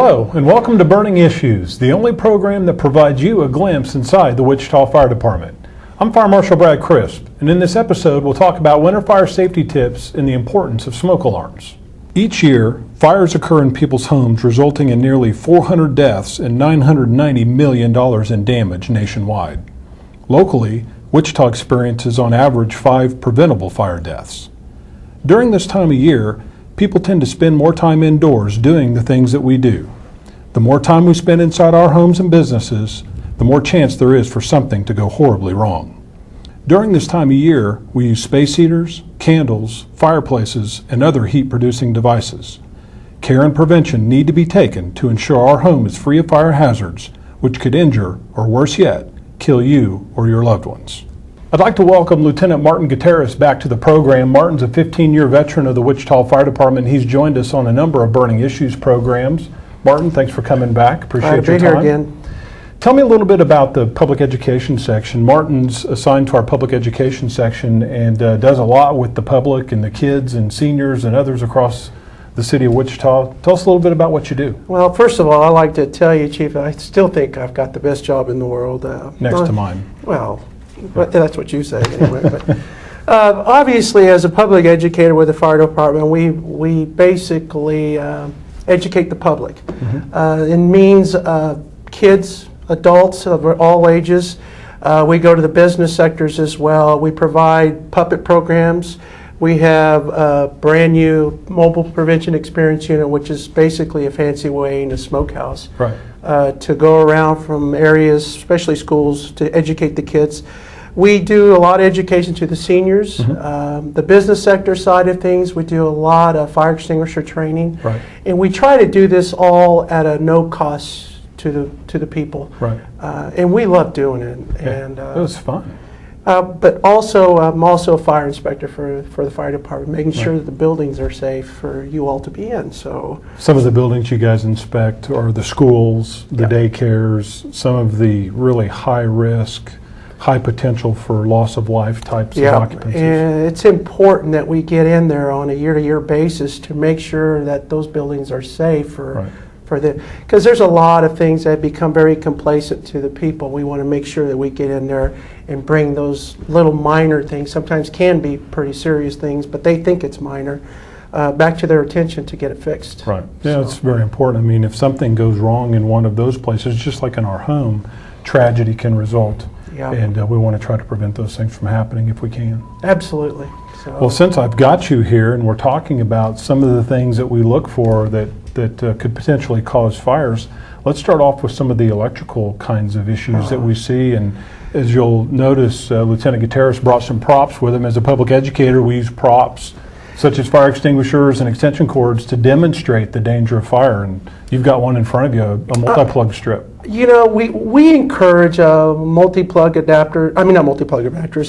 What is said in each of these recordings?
Hello, and welcome to Burning Issues, the only program that provides you a glimpse inside the Wichita Fire Department. I'm Fire Marshal Brad Crisp, and in this episode we'll talk about winter fire safety tips and the importance of smoke alarms. Each year, fires occur in people's homes, resulting in nearly 400 deaths and $990 million in damage nationwide. Locally, Wichita experiences on average 5 preventable fire deaths. During this time of year, people tend to spend more time indoors doing the things that we do. The more time we spend inside our homes and businesses, the more chance there is for something to go horribly wrong. During this time of year, we use space heaters, candles, fireplaces, and other heat-producing devices. Care and prevention need to be taken to ensure our home is free of fire hazards, which could injure, or worse yet, kill you or your loved ones. I'd like to welcome Lieutenant Martin Gutierrez back to the program. Martin's a 15-year veteran of the Wichita Fire Department. He's joined us on a number of Burning Issues programs. Martin, thanks for coming back. Appreciate your time. Glad to be here again. Tell me a little bit about the public education section. Martin's assigned to our public education section and does a lot with the public and the kids and seniors and others across the city of Wichita. Tell us a little bit about what you do. Well, first of all, I'd like to tell you, Chief, I still think I've got the best job in the world. Next to mine. Well, but that's what you say anyway. But, obviously, as a public educator with the fire department, we basically educate the public. It means kids, adults of all ages. We go to the business sectors as well. We provide puppet programs. We have a brand new mobile prevention experience unit, which is basically a fancy way in a smokehouse. Right. To go around from areas, especially schools, to educate the kids. We do a lot of education to the seniors. The business sector side of things, we do a lot of fire extinguisher training. Right. And we try to do this all at a no cost to the people. Right. And we love doing it. Yeah, And it was fun. but also, I'm also a fire inspector for the fire department, making sure that the buildings are safe for you all to be in. So some of the buildings you guys inspect are the schools, the daycares, some of the really high risk, high potential for loss of life types of occupancies. And it's important that we get in there on a year-to-year basis to make sure that those buildings are safe for because there's a lot of things that become very complacent to the people. We want to make sure that we get in there and bring those little minor things, sometimes can be pretty serious things, but they think it's minor, back to their attention to get it fixed. Right. Yeah, it's very important. I mean, if something goes wrong in one of those places, just like in our home, tragedy can result. Yeah. And we want to try to prevent those things from happening if we can. Absolutely. So. Well, since I've got you here and we're talking about some of the things that we look for that could potentially cause fires, let's start off with some of the electrical kinds of issues that we see. And as you'll notice, Lieutenant Gutierrez brought some props with him. As a public educator, we use props such as fire extinguishers and extension cords to demonstrate the danger of fire. And you've got one in front of you, a multi-plug strip. You know, we encourage multi-plug adapter, I mean not multi-plug adapters,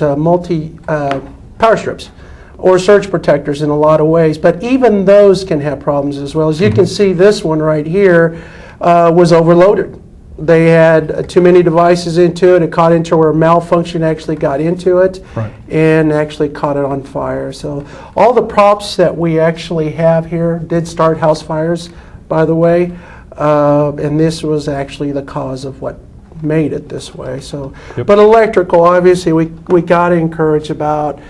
power strips or surge protectors in a lot of ways, but even those can have problems as well. As you can see, this one right here was overloaded. They had too many devices into it. It caught into where malfunction actually got into it and actually caught it on fire. So all the props that we actually have here did start house fires, by the way, and this was actually the cause of what made it this way. So, but electrical, obviously, we got to encourage about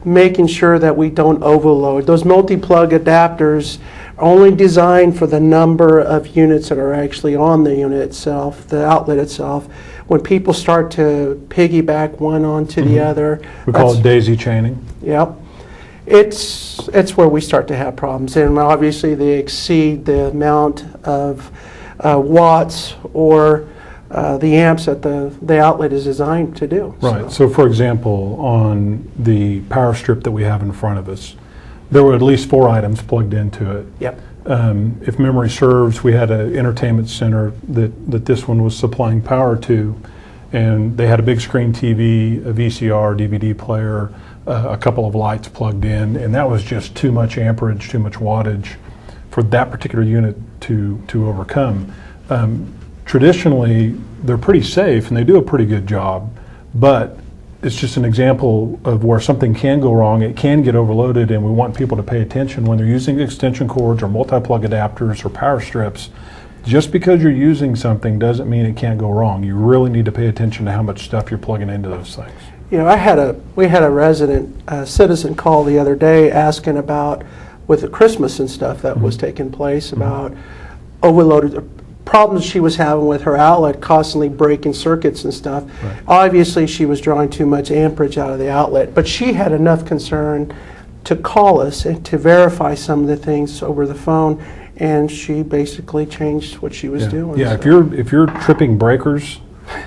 making sure that we don't overload. Those multi-plug adapters are only designed for the number of units that are actually on the unit itself, the outlet itself. When people start to piggyback one onto the other, we call it daisy chaining. Yep. It's where we start to have problems, and obviously they exceed the amount of watts or the amps that the outlet is designed to do. Right. So for example, on the power strip that we have in front of us, there were at least 4 items plugged into it. Yep. If memory serves, we had an entertainment center that this one was supplying power to, and they had a big screen TV, a VCR, DVD player, a couple of lights plugged in, and that was just too much amperage, too much wattage for that particular unit to overcome. Traditionally, they're pretty safe and they do a pretty good job, but it's just an example of where something can go wrong. It can get overloaded, and we want people to pay attention when they're using extension cords or multi-plug adapters or power strips. just because you're using something doesn't mean it can't go wrong. You really need to pay attention to how much stuff you're plugging into those things. You know, we had a resident, citizen call the other day asking about, with the Christmas and stuff that was taking place, about overloaded problems she was having with her outlet, constantly breaking circuits and stuff. Right. Obviously, she was drawing too much amperage out of the outlet, but she had enough concern to call us and to verify some of the things over the phone, and she basically changed what she was doing. Yeah, so. if you're tripping breakers,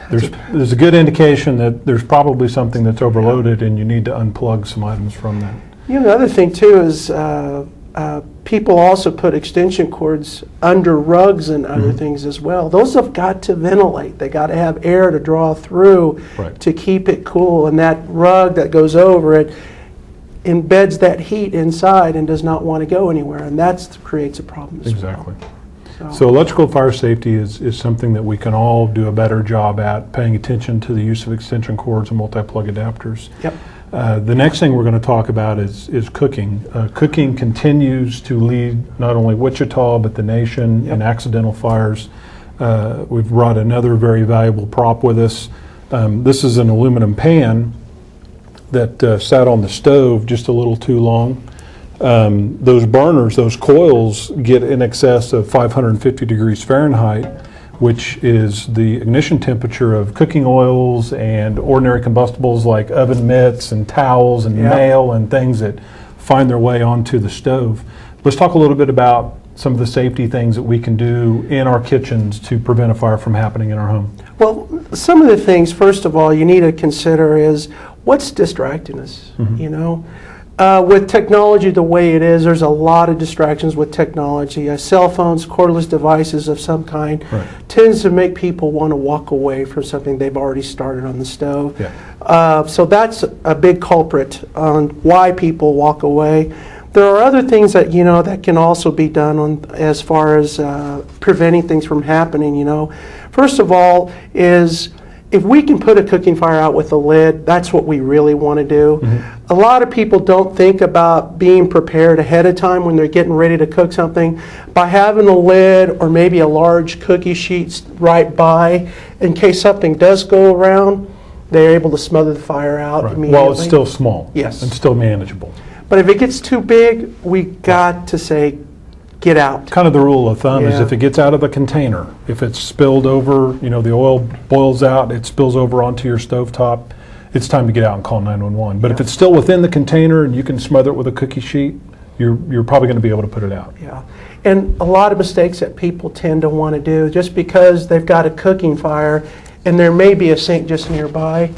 there's a good indication that there's probably something that's overloaded, and you need to unplug some items from that. You know, the other thing too is people also put extension cords under rugs and other things as well. Those have got to ventilate. They got to have air to draw through to keep it cool. And that rug that goes over it embeds that heat inside and does not want to go anywhere. And that creates a problem as Exactly. well. So electrical fire safety is something that we can all do a better job at, paying attention to the use of extension cords and multi-plug adapters. Yep. The next thing we're going to talk about is cooking. Cooking continues to lead not only Wichita but the nation in accidental fires. We've brought another very valuable prop with us. This is an aluminum pan that sat on the stove just a little too long. Those burners, those coils, get in excess of 550 degrees Fahrenheit, which is the ignition temperature of cooking oils and ordinary combustibles like oven mitts and towels and mail and things that find their way onto the stove. Let's talk a little bit about some of the safety things that we can do in our kitchens to prevent a fire from happening in our home. Well, some of the things, first of all, you need to consider is what's distracting us, you know? With technology the way it is, there's a lot of distractions with technology. Cell phones, cordless devices of some kind, tends to make people want to walk away from something they've already started on the stove. So that's a big culprit on why people walk away. There are other things that, you know, that can also be done on as far as preventing things from happening, you know. First of all is, if we can put a cooking fire out with a lid, that's what we really want to do. A lot of people don't think about being prepared ahead of time when they're getting ready to cook something. By having a lid or maybe a large cookie sheet right by, in case something does go around, they're able to smother the fire out immediately. While it's still small. Yes. And still manageable. But if it gets too big, we got to say, get out. Kind of the rule of thumb is if it gets out of the container, if it's spilled over, you know, the oil boils out, it spills over onto your stovetop, it's time to get out and call 911. But if it's still within the container and you can smother it with a cookie sheet, you're probably going to be able to put it out. Yeah. And a lot of mistakes that people tend to want to do, just because they've got a cooking fire and there may be a sink just nearby,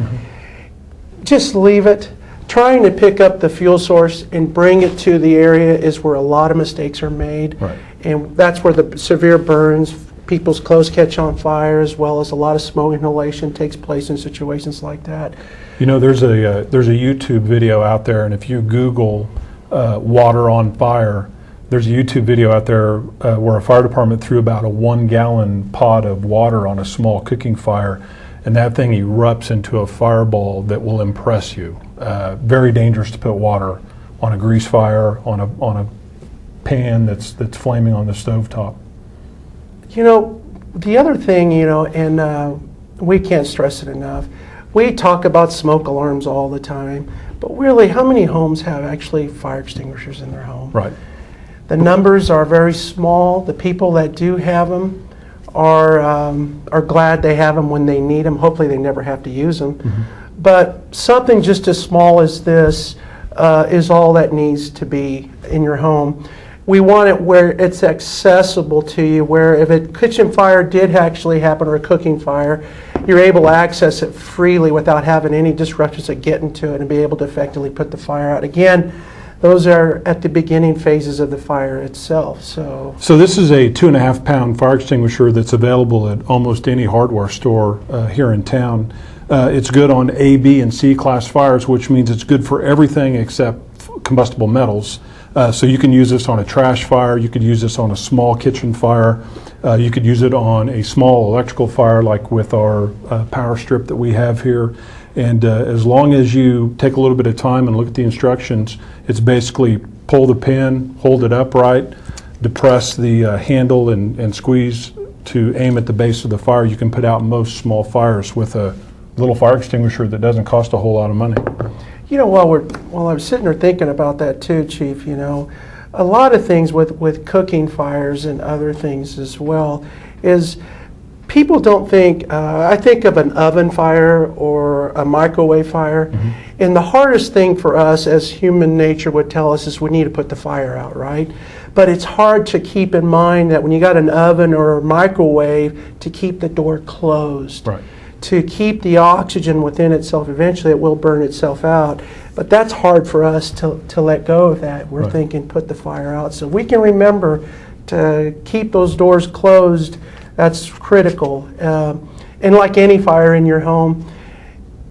just leave it. Trying to pick up the fuel source and bring it to the area is where a lot of mistakes are made. And that's where the severe burns, people's clothes catch on fire, as well as a lot of smoke inhalation takes place in situations like that. You know, there's a YouTube video out there, and if you Google water on fire, there's a YouTube video out there where a fire department threw about a 1-gallon pot of water on a small cooking fire, and that thing erupts into a fireball that will impress you. Very dangerous to put water on a grease fire, on a pan that's flaming on the stovetop. You know, the other thing, you know, and we can't stress it enough, we talk about smoke alarms all the time, but really, how many homes have actually fire extinguishers in their home? The numbers are very small. The people that do have them are glad they have them when they need them. Hopefully they never have to use them. But something just as small as this is all that needs to be in your home. We want it where it's accessible to you, where if a kitchen fire did actually happen or a cooking fire, you're able to access it freely without having any disruptions of getting to it and be able to effectively put the fire out. Again, those are at the beginning phases of the fire itself. So this is a 2.5-pound fire extinguisher that's available at almost any hardware store here in town. It's good on A, B, and C class fires, which means it's good for everything except combustible metals. So you can use this on a trash fire, you could use this on a small kitchen fire, you could use it on a small electrical fire like with our power strip that we have here. And as long as you take a little bit of time and look at the instructions, it's basically pull the pin, hold it upright, depress the handle and squeeze to aim at the base of the fire. You can put out most small fires with a little fire extinguisher that doesn't cost a whole lot of money. You know, while I was sitting there thinking about that too, Chief, you know, a lot of things with cooking fires and other things as well is people don't think, I think of an oven fire or a microwave fire, and the hardest thing for us as human nature would tell us is we need to put the fire out, right? But it's hard to keep in mind that when you got an oven or a microwave, to keep the door closed. Right. To keep the oxygen within itself. Eventually it will burn itself out. But that's hard for us to let go of that. We're Right. thinking put the fire out. So we can remember to keep those doors closed. That's critical. And like any fire in your home,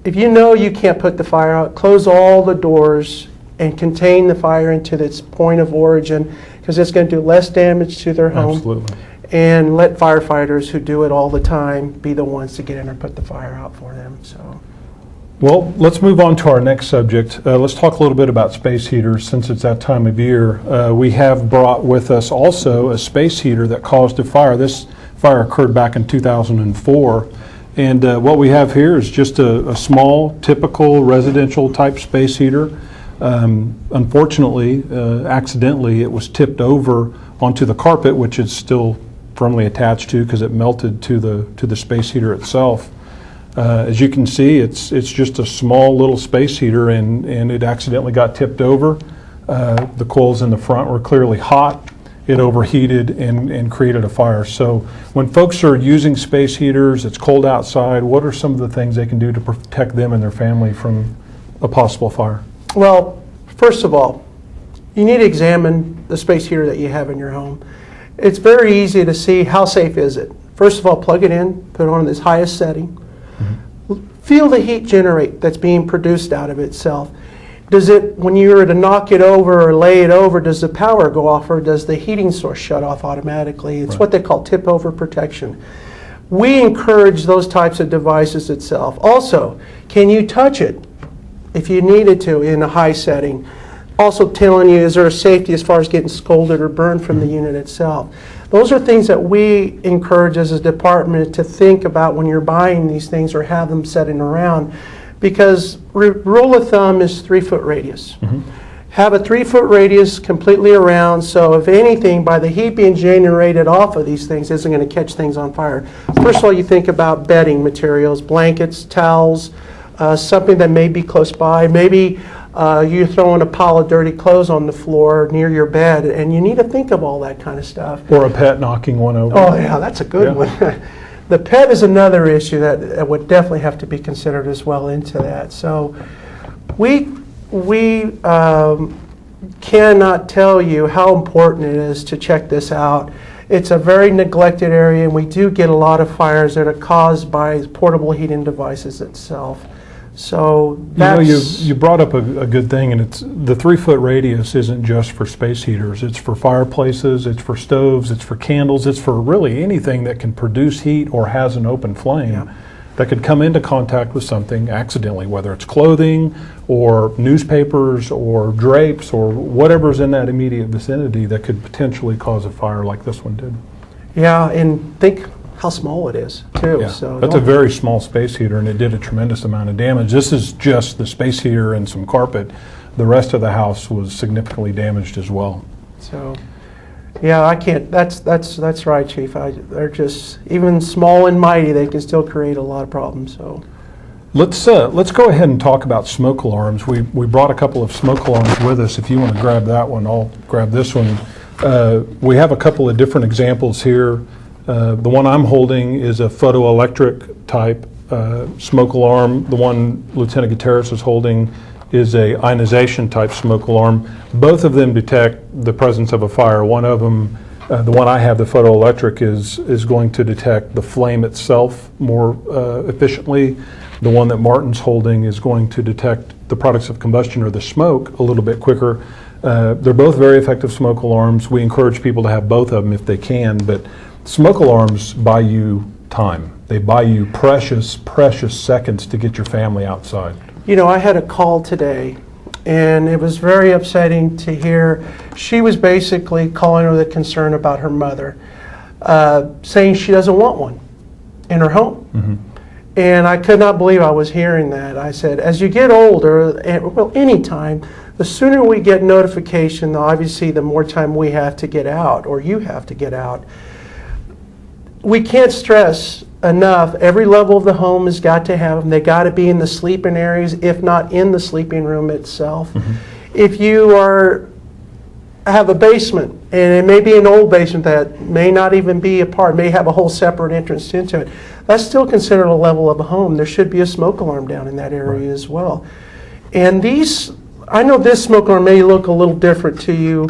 if you know you can't put the fire out, close all the doors and contain the fire into its point of origin, because it's going to do less damage to their home. Absolutely. And let firefighters who do it all the time be the ones to get in and put the fire out for them. So, Well, let's move on to our next subject. Let's talk a little bit about space heaters since it's that time of year. We have brought with us also a space heater that caused a fire. This fire occurred back in 2004. And what we have here is just a small, typical residential type space heater. Unfortunately, accidentally, it was tipped over onto the carpet, which is still firmly attached to because it melted to the space heater itself. As you can see, it's just a small little space heater, and it accidentally got tipped over. The coils in the front were clearly hot. It overheated and created a fire. So when folks are using space heaters, it's cold outside, what are some of the things they can do to protect them and their family from a possible fire? well, first of all, you need to examine the space heater that you have in your home. It's very easy to see how safe is it. First of all, plug it in, put it on its highest setting. Feel the heat generate that's being produced out of itself. Does it, when you were to knock it over or lay it over, does the power go off or does the heating source shut off automatically? It's Right. what they call tip over protection. We encourage those types of devices itself. Also, can you touch it if you needed to in a high setting? Also telling you, is there a safety as far as getting scolded or burned from the unit itself? Those are things that we encourage as a department to think about when you're buying these things or have them setting around, because rule of thumb is 3-foot radius. Have a 3-foot radius completely around, so if anything, by the heat being generated off of these things, isn't going to catch things on fire. First of all, you think about bedding materials, blankets, towels, something that may be close by. Maybe you're throwing a pile of dirty clothes on the floor near your bed, and you need to think of all that kind of stuff. Or a pet knocking one over. Oh yeah, that's a good one. The pet is another issue that would definitely have to be considered as well into that. So we cannot tell you how important it is to check this out. It's a very neglected area, and we do get a lot of fires that are caused by portable heating devices itself. So that's... You know, you brought up a good thing, and it's the 3-foot radius isn't just for space heaters. It's for fireplaces, it's for stoves, it's for candles, it's for really anything that can produce heat or has an open flame that could come into contact with something accidentally, whether it's clothing or newspapers or drapes or whatever's in that immediate vicinity that could potentially cause a fire like this one did. Yeah, and think how small it is, too. Yeah, So that's a very small space heater, and it did a tremendous amount of damage. This is just the space heater and some carpet. The rest of the house was significantly damaged as well. So, yeah, I can't. That's right, Chief. They're just, even small and mighty, they can still create a lot of problems. So, let's go ahead and talk about smoke alarms. We brought a couple of smoke alarms with us. If you want to grab that one, I'll grab this one. We have a couple of different examples here. The one I'm holding is a photoelectric type smoke alarm. The one Lieutenant Gutierrez is holding is a ionization type smoke alarm. Both of them detect the presence of a fire. One of them, the one I have, the photoelectric, is going to detect the flame itself more efficiently. The one that Martin's holding is going to detect the products of combustion or the smoke a little bit quicker. They're both very effective smoke alarms. We encourage people to have both of them if they can, but smoke alarms buy you time. They buy you precious, precious seconds to get your family outside. you know, I had a call today, and it was very upsetting to hear. She was basically calling with a concern about her mother. saying she doesn't want one in her home. Mm-hmm. And I could not believe I was hearing that. I said, as you get older, well, anytime, the sooner we get notification, obviously the more time we have to get out, or you have to get out. We can't stress enough, every level of the home has got to have them. They got to be in the sleeping areas, if not in the sleeping room itself. Mm-hmm. If you have a basement, and it may be an old basement that may not even be a part, may have a whole separate entrance into it, that's still considered a level of a home. There should be a smoke alarm down in that area as well. And these, I know this smoke alarm may look a little different to you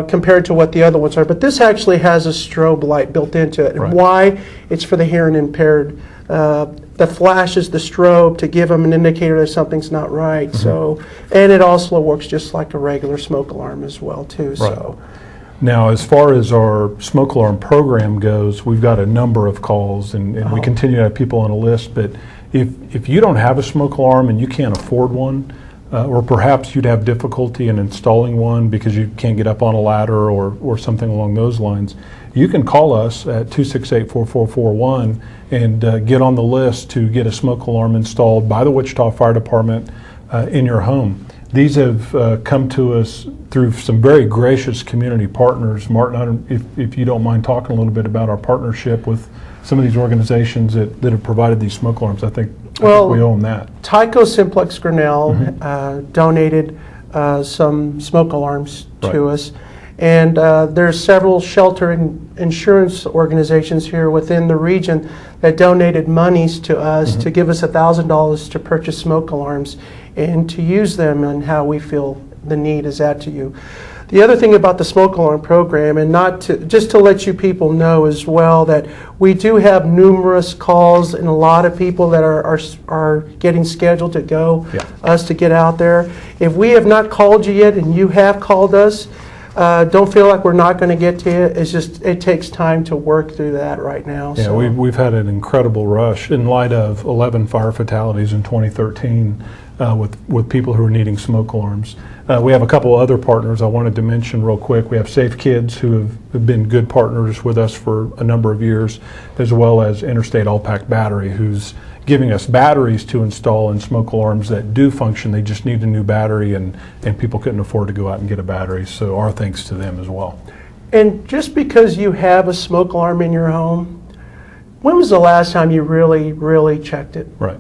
compared to what the other ones are, but this actually has a strobe light built into it. And why? It's for the hearing impaired. That flashes the strobe to give them an indicator that something's not right. Mm-hmm. So, and it also works just like a regular smoke alarm as well too. Right. So, now, as far as our smoke alarm program goes, we've got a number of calls, and we continue to have people on a list. But if you don't have a smoke alarm and you can't afford one, or perhaps you'd have difficulty in installing one because you can't get up on a ladder or something along those lines, you can call us at 268-4441 and get on the list to get a smoke alarm installed by the Wichita Fire Department in your home. These have come to us through some very gracious community partners. Martin, if you don't mind talking a little bit about our partnership with some of these organizations that have provided these smoke alarms. I think we owe them that. Tyco Simplex Grinnell donated some smoke alarms to us. And there's several shelter and insurance organizations here within the region that donated monies to us to give us $1,000 to purchase smoke alarms and to use them and how we feel the need is at to you. The other thing about the smoke alarm program, and just to let you people know as well, that we do have numerous calls and a lot of people that are getting scheduled to go, us to get out there. If we have not called you yet and you have called us, don't feel like we're not going to get to you. It's just, it takes time to work through that right now. Yeah, so we've had an incredible rush in light of 11 fire fatalities in 2013 with people who are needing smoke alarms. We have a couple other partners I wanted to mention real quick. We have Safe Kids, who have been good partners with us for a number of years, as well as Interstate All-Pack Battery, who's giving us batteries to install in smoke alarms that do function. They just need a new battery, and people couldn't afford to go out and get a battery. So our thanks to them as well. And just because you have a smoke alarm in your home, when was the last time you really, really checked it? Right.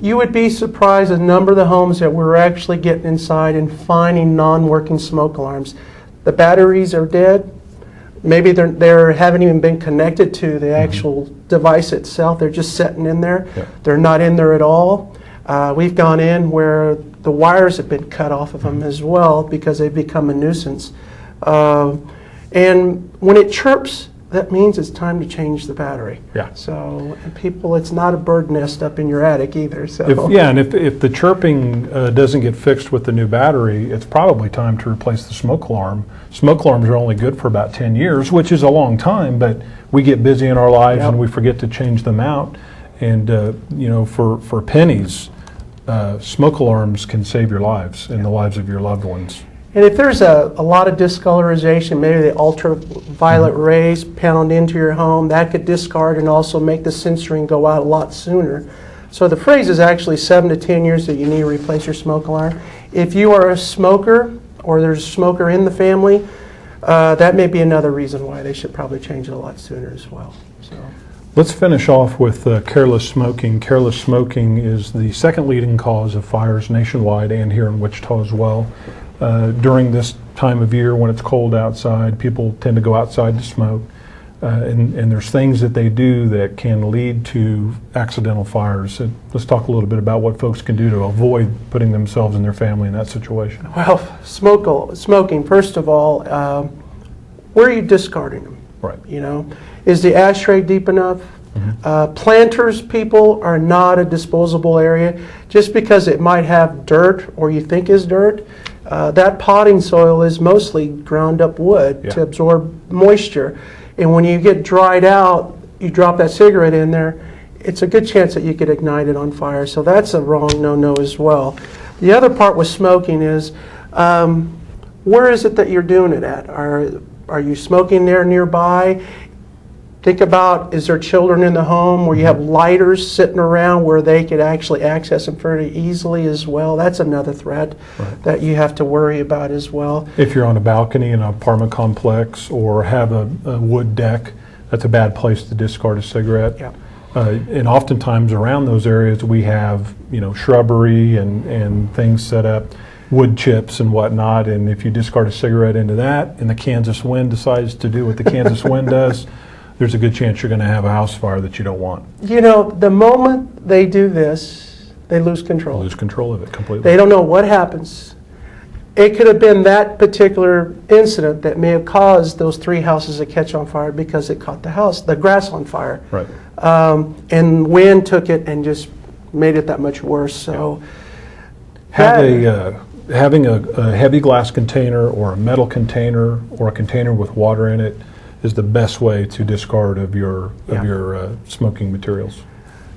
You would be surprised at the number of the homes that we're actually getting inside and finding non-working smoke alarms. The batteries are dead. Maybe they haven't even been connected to the actual device itself. They're just sitting in there. They're not in there at all. We've gone in where the wires have been cut off of them as well because they've become a nuisance. And when it chirps, that means it's time to change the battery. So people, it's not a bird nest up in your attic either. So if the chirping doesn't get fixed with the new battery, it's probably time to replace the smoke alarm. Smoke alarms are only good for about 10 years, which is a long time, but we get busy in our lives and we forget to change them out. And for pennies, smoke alarms can save your lives and the lives of your loved ones. And if there's a lot of discolorization, maybe the ultraviolet rays pound into your home, that could discard and also make the censoring go out a lot sooner. So the phrase is actually 7 to 10 years that you need to replace your smoke alarm. If you are a smoker or there's a smoker in the family, that may be another reason why they should probably change it a lot sooner as well. So. Let's finish off with careless smoking. Careless smoking is the second leading cause of fires nationwide and here in Wichita as well. During this time of year when it's cold outside, people tend to go outside to smoke, and there's things that they do that can lead to accidental fires. So let's talk a little bit about what folks can do to avoid putting themselves and their family in that situation. Well, smoking, first of all, where are you discarding them? Right. You know, is the ashtray deep enough? Planters, people, are not a disposable area. Just because it might have dirt or you think is dirt, that potting soil is mostly ground up wood to absorb moisture. And when you get dried out, you drop that cigarette in there, it's a good chance that you could ignite it on fire. So that's a wrong no-no as well. The other part with smoking is, where is it that you're doing it at? Are you smoking there nearby? Think about, is there children in the home where you have lighters sitting around where they could actually access them fairly easily as well? That's another threat that you have to worry about as well. If you're on a balcony in an apartment complex or have a wood deck, that's a bad place to discard a cigarette. Yeah. And oftentimes around those areas we have, shrubbery and things set up, wood chips and whatnot, and if you discard a cigarette into that and the Kansas wind decides to do what the Kansas wind does, there's a good chance you're going to have a house fire that you don't want. The moment they do this, they lose control. Lose control of it completely. They don't know what happens. It could have been that particular incident that may have caused those 3 houses to catch on fire because it caught the grass on fire. Right. And wind took it and just made it that much worse. So having a heavy glass container or a metal container or a container with water in it is the best way to discard of your smoking materials.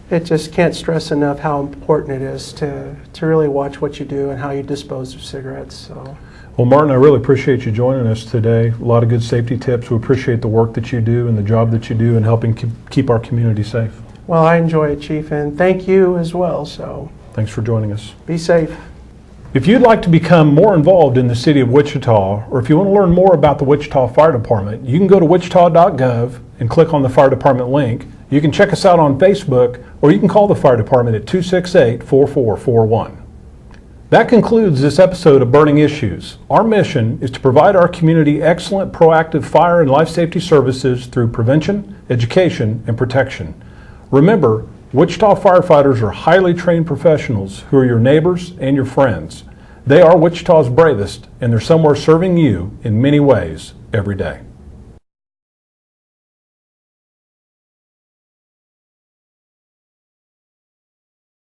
It just can't stress enough how important it is to really watch what you do and how you dispose of cigarettes. So. Well, Martin, I really appreciate you joining us today. A lot of good safety tips. We appreciate the work that you do and the job that you do in helping keep our community safe. Well, I enjoy it, Chief, and thank you as well. So. Thanks for joining us. Be safe. If you'd like to become more involved in the city of Wichita, or if you want to learn more about the Wichita Fire Department, you can go to wichita.gov and click on the Fire Department link. You can check us out on Facebook, or you can call the Fire Department at 268-4441. That concludes this episode of Burning Issues. Our mission is to provide our community excellent proactive fire and life safety services through prevention, education, and protection. Remember, Wichita firefighters are highly trained professionals who are your neighbors and your friends. They are Wichita's bravest, and they're somewhere serving you in many ways every day.